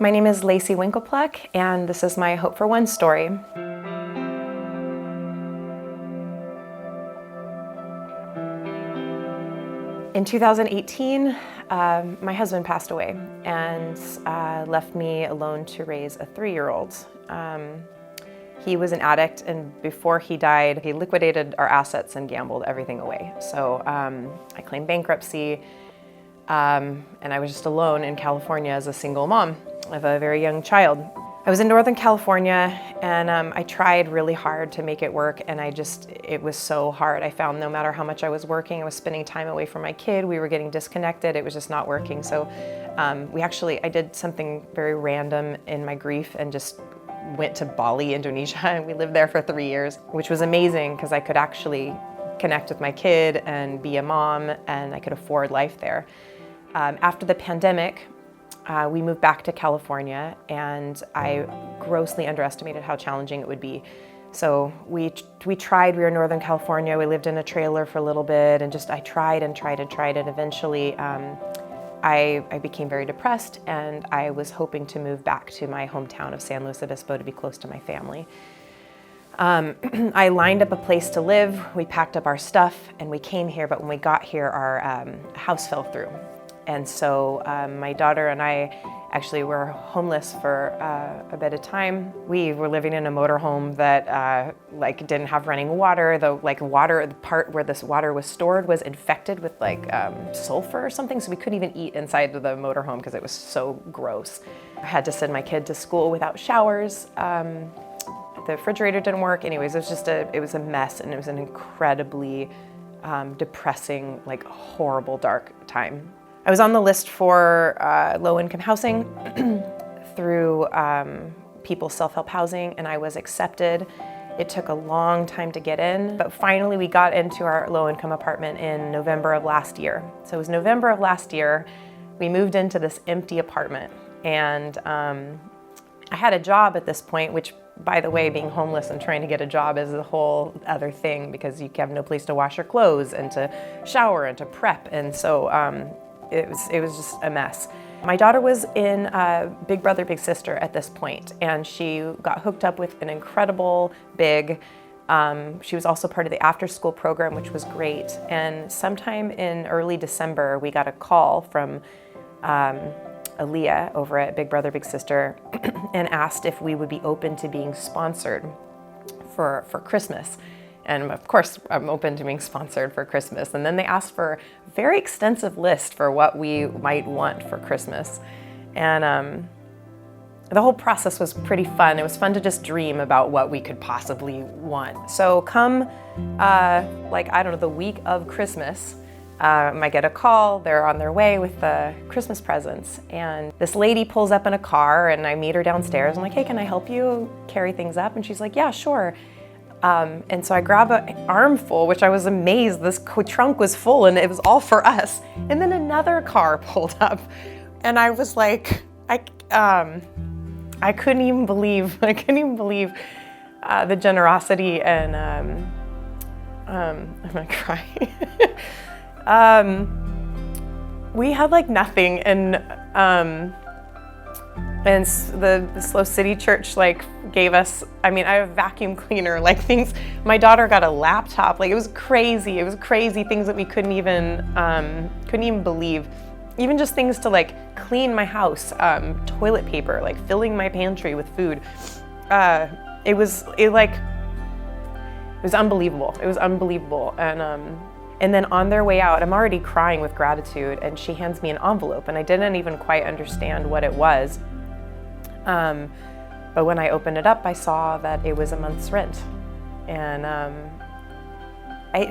My name is Lacye Winklepluck, and this is my Hope for One story. In 2018, my husband passed away and left me alone to raise a 3-year-old. He was an addict, and before he died, he liquidated our assets and gambled everything away. So I claimed bankruptcy, and I was just alone in California as a single mom of a very young child. I was in Northern California, and I tried really hard to make it work, and it was so hard. I found no matter how much I was working, I was spending time away from my kid, we were getting disconnected, it was just not working. So I did something very random in my grief and just went to Bali, Indonesia, and we lived there for 3 years, which was amazing because I could actually connect with my kid and be a mom, and I could afford life there. After the pandemic, we moved back to California, and I grossly underestimated how challenging it would be. So we tried, we were in Northern California, we lived in a trailer for a little bit, and I tried, and eventually I became very depressed, and I was hoping to move back to my hometown of San Luis Obispo to be close to my family. I lined up a place to live, we packed up our stuff, and we came here, but when we got here, our house fell through. And so my daughter and I actually were homeless for a bit of time. We were living in a motorhome that didn't have running water. The part where this water was stored was infected with sulfur or something, so we couldn't even eat inside of the motorhome because it was so gross. I had to send my kid to school without showers. The refrigerator didn't work. Anyways, it was a mess, and it was an incredibly depressing, horrible, dark time. I was on the list for low-income housing through People's Self-Help Housing, and I was accepted. It took a long time to get in, but finally we got into our low-income apartment in November of last year. So it was November of last year, we moved into this empty apartment, and I had a job at this point, which, by the way, being homeless and trying to get a job is a whole other thing because you have no place to wash your clothes and to shower and to prep, and so it was just a mess. My daughter was in Big Brother, Big Sister at this point, and she got hooked up with an incredible big. She was also part of the after-school program, which was great. And sometime in early December, we got a call from Lacye over at Big Brother, Big Sister and asked if we would be open to being sponsored for Christmas. And of course, I'm open to being sponsored for Christmas. And then they asked for a very extensive list for what we might want for Christmas. And the whole process was pretty fun. It was fun to just dream about what we could possibly want. So come, the week of Christmas, I get a call, they're on their way with the Christmas presents. And this lady pulls up in a car, and I meet her downstairs. I'm like, hey, can I help you carry things up? And she's like, yeah, sure. And so I grab an armful, which I was amazed, this trunk was full and it was all for us. And then another car pulled up, and I was like, I couldn't even believe the generosity, and I'm gonna cry. We had nothing, and the Slow City Church gave us, I have a vacuum cleaner, things. My daughter got a laptop, it was crazy. It was crazy, things that we couldn't even believe. Even just things to clean my house, toilet paper, filling my pantry with food. It was unbelievable. It was unbelievable. And then on their way out, I'm already crying with gratitude, and she hands me an envelope, and I didn't even quite understand what it was. But when I opened it up, I saw that it was a month's rent. And I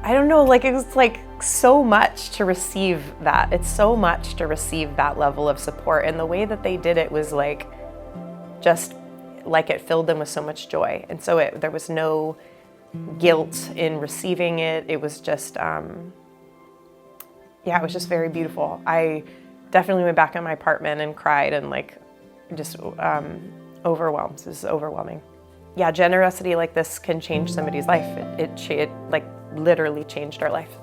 don't know, it was so much to receive that. It's so much to receive that level of support. And the way that they did it was it filled them with so much joy. And so there was no guilt in receiving it. It was just, it was just very beautiful. I definitely went back in my apartment and cried and overwhelmed. It was overwhelming. Yeah, generosity like this can change somebody's life. It literally changed our life.